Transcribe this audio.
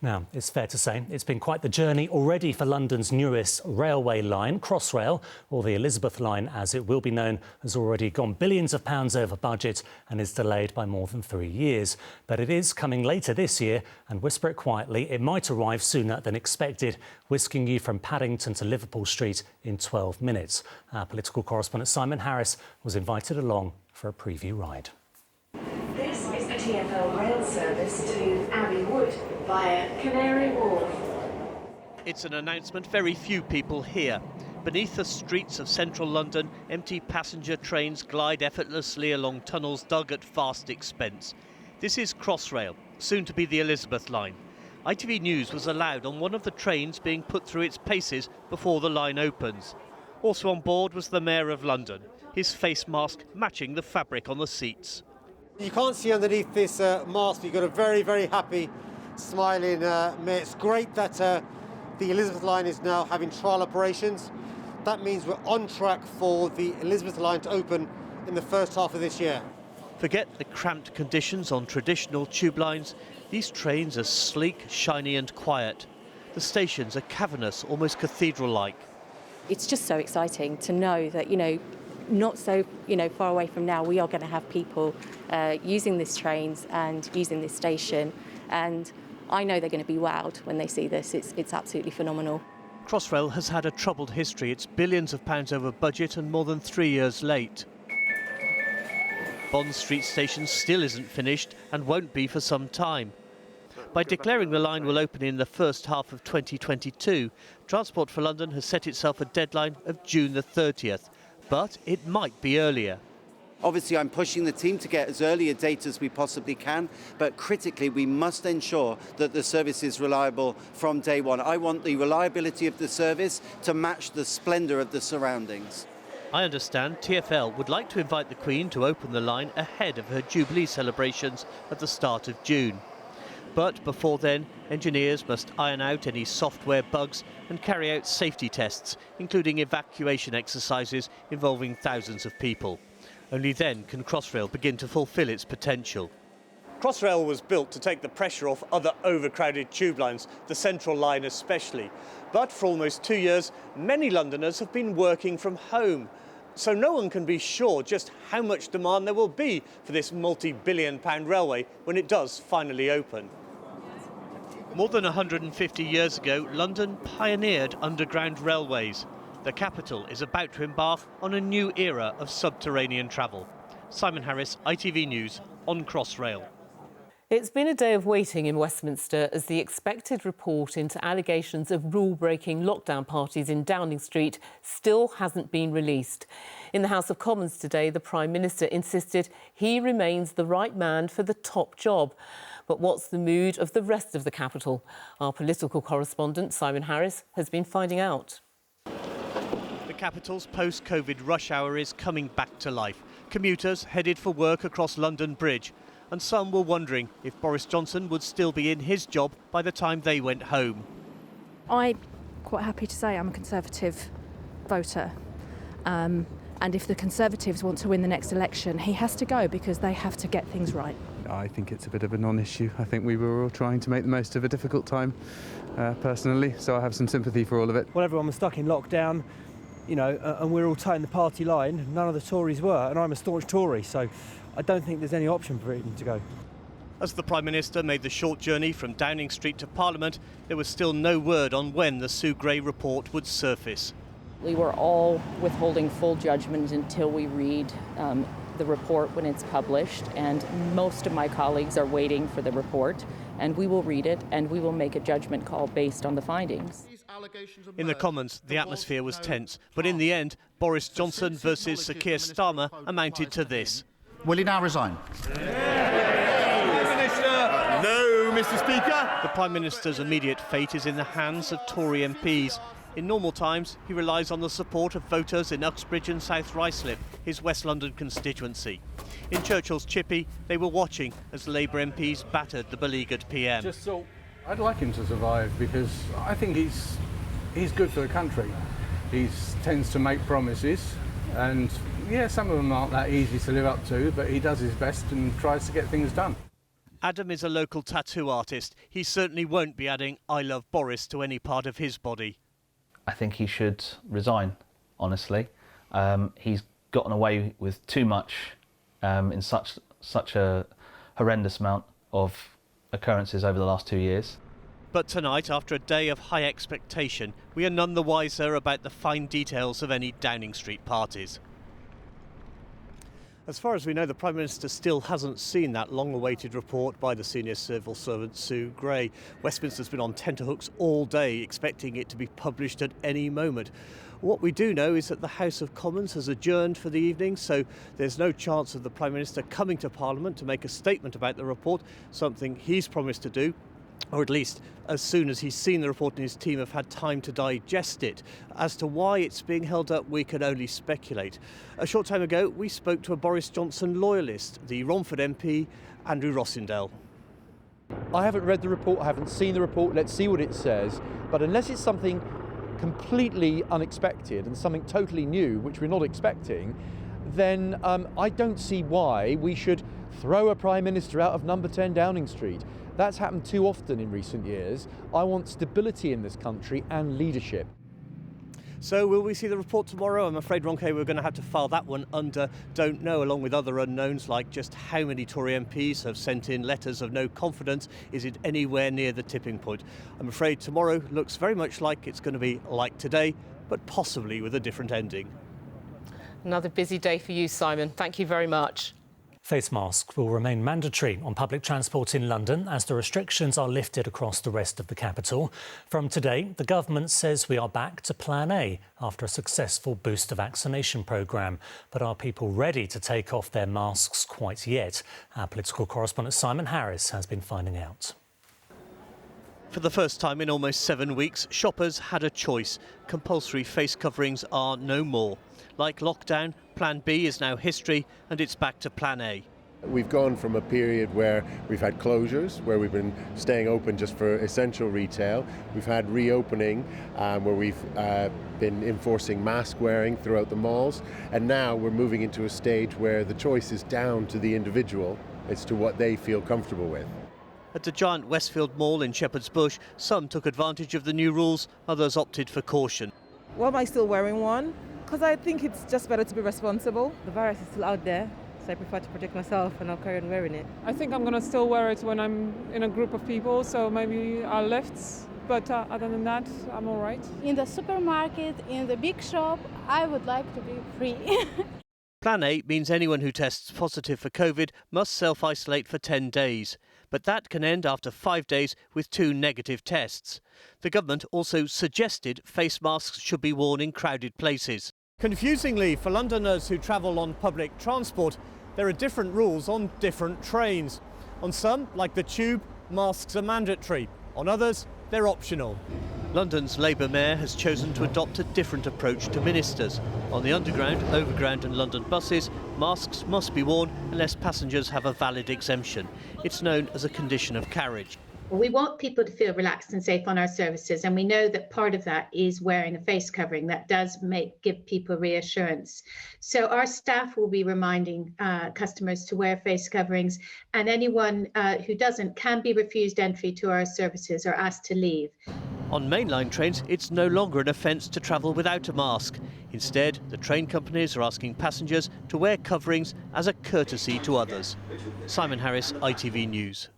Now, it's fair to say it's been quite the journey already for London's newest railway line. Crossrail, or the Elizabeth line as it will be known, has already gone billions of pounds over budget and is delayed by more than 3 years. But it is coming later this year, and whisper it quietly, it might arrive sooner than expected, whisking you from Paddington to Liverpool Street in 12 minutes. Our political correspondent Simon Harris was invited along for a preview ride. This is the TfL rail service to Abbey Wood via Canary Wharf. It's an announcement very few people hear. Beneath the streets of central London, empty passenger trains glide effortlessly along tunnels dug at vast expense. This is Crossrail, soon to be the Elizabeth line. ITV News was allowed on one of the trains being put through its paces before the line opens. Also on board was the Mayor of London, his face mask matching the fabric on the seats. You can't see underneath this mask, you've got a very, very happy, smiling mayor. It's great that the Elizabeth line is now having trial operations. That means we're on track for the Elizabeth line to open in the first half of this year. Forget the cramped conditions on traditional tube lines. These trains are sleek, shiny and quiet. The stations are cavernous, almost cathedral-like. It's just so exciting to know that, not so far away from now, we are going to have people using these trains and using this station, and I know they're going to be wowed when they see this. It's absolutely phenomenal. Crossrail has had a troubled history. It's billions of pounds over budget and more than 3 years late. Bond Street station still isn't finished and won't be for some time. By declaring the line will open in the first half of 2022, Transport for London has set itself a deadline of June the 30th. But it might be earlier. Obviously, I'm pushing the team to get as early a date as we possibly can, but critically, we must ensure that the service is reliable from day one. I want the reliability of the service to match the splendour of the surroundings. I understand TfL would like to invite the Queen to open the line ahead of her Jubilee celebrations at the start of June. But before then, engineers must iron out any software bugs and carry out safety tests, including evacuation exercises involving thousands of people. Only then can Crossrail begin to fulfil its potential. Crossrail was built to take the pressure off other overcrowded tube lines, the Central line especially. But for almost 2 years, many Londoners have been working from home. So no one can be sure just how much demand there will be for this multi-billion-pound railway when it does finally open. More than 150 years ago, London pioneered underground railways. The capital is about to embark on a new era of subterranean travel. Simon Harris, ITV News, on Crossrail. It's been a day of waiting in Westminster as the expected report into allegations of rule-breaking lockdown parties in Downing Street still hasn't been released. In the House of Commons today, the Prime Minister insisted he remains the right man for the top job. But what's the mood of the rest of the capital? Our political correspondent, Simon Harris, has been finding out. The capital's post-COVID rush hour is coming back to life. Commuters headed for work across London Bridge. And some were wondering if Boris Johnson would still be in his job by the time they went home. I'm quite happy to say I'm a Conservative voter. And if the Conservatives want to win the next election, he has to go because they have to get things right. I think it's a bit of a non-issue. I think we were all trying to make the most of a difficult time, personally, so I have some sympathy for all of it. Well, everyone was stuck in lockdown, and we're all toeing the party line. None of the Tories were, and I'm a staunch Tory, so I don't think there's any option for him to go. As the Prime Minister made the short journey from Downing Street to Parliament, there was still no word on when the Sue Gray report would surface. We were all withholding full judgment until we read the report when it's published, and most of my colleagues are waiting for the report, and we will read it and we will make a judgment call based on the findings. In the Commons, the atmosphere was tense, but in the end, Boris Johnson versus Sir Keir Starmer amounted to this. Will he now resign? No, Mr. Speaker. The Prime Minister's immediate fate is in the hands of Tory MPs. In normal times, he relies on the support of voters in Uxbridge and South Ruislip, his West London constituency. In Churchill's Chippy, they were watching as Labour MPs battered the beleaguered PM. Just thought I'd like him to survive because I think he's good for the country. He tends to make promises, and yeah, some of them aren't that easy to live up to, but he does his best and tries to get things done. Adam is a local tattoo artist. He certainly won't be adding "I love Boris" to any part of his body. I think he should resign, honestly. He's gotten away with too much in such a horrendous amount of occurrences over the last 2 years. But tonight, after a day of high expectation, we are none the wiser about the fine details of any Downing Street parties. As far as we know, the Prime Minister still hasn't seen that long-awaited report by the senior civil servant Sue Gray. Westminster's been on tenterhooks all day, expecting it to be published at any moment. What we do know is that the House of Commons has adjourned for the evening, so there's no chance of the Prime Minister coming to Parliament to make a statement about the report, something he's promised to do, or at least as soon as he's seen the report and his team have had time to digest it. As to why it's being held up, we can only speculate. A short time ago, we spoke to a Boris Johnson loyalist, the Romford MP, Andrew Rossendale. I haven't read the report, I haven't seen the report, let's see what it says, but unless it's something completely unexpected and something totally new, which we're not expecting, then I don't see why we should throw a Prime Minister out of number 10 Downing Street. That's happened too often in recent years. I want stability in this country and leadership. So will we see the report tomorrow? I'm afraid, Ronke, we're going to have to file that one under don't know, along with other unknowns like just how many Tory MPs have sent in letters of no confidence. Is it anywhere near the tipping point? I'm afraid tomorrow looks very much like it's going to be like today, but possibly with a different ending. Another busy day for you, Simon. Thank you very much. Face masks will remain mandatory on public transport in London as the restrictions are lifted across the rest of the capital. From today, the government says we are back to Plan A after a successful booster vaccination programme. But are people ready to take off their masks quite yet? Our political correspondent Simon Harris has been finding out. For the first time in almost 7 weeks, shoppers had a choice. Compulsory face coverings are no more. Like lockdown, Plan B is now history and it's back to Plan A. We've gone from a period where we've had closures, where we've been staying open just for essential retail. We've had reopening where we've been enforcing mask wearing throughout the malls. And now we're moving into a stage where the choice is down to the individual as to what they feel comfortable with. At the giant Westfield Mall in Shepherd's Bush, some took advantage of the new rules, others opted for caution. Why am I still wearing one? Because I think it's just better to be responsible. The virus is still out there, so I prefer to protect myself and I'll carry on wearing it. I think I'm going to still wear it when I'm in a group of people, so maybe I'll lift. But other than that, I'm all right. In the supermarket, in the big shop, I would like to be free. Plan A means anyone who tests positive for COVID must self-isolate for 10 days. But that can end after 5 days with 2 negative tests. The government also suggested face masks should be worn in crowded places. Confusingly, for Londoners who travel on public transport, there are different rules on different trains. On some, like the Tube, masks are mandatory. On others, they're optional. London's Labour Mayor has chosen to adopt a different approach to ministers. On the Underground, Overground and London buses, masks must be worn unless passengers have a valid exemption. It's known as a condition of carriage. We want people to feel relaxed and safe on our services, and we know that part of that is wearing a face covering. That does give people reassurance. So our staff will be reminding customers to wear face coverings, and anyone who doesn't can be refused entry to our services or asked to leave. On mainline trains, it's no longer an offence to travel without a mask. Instead, the train companies are asking passengers to wear coverings as a courtesy to others. Simon Harris, ITV News.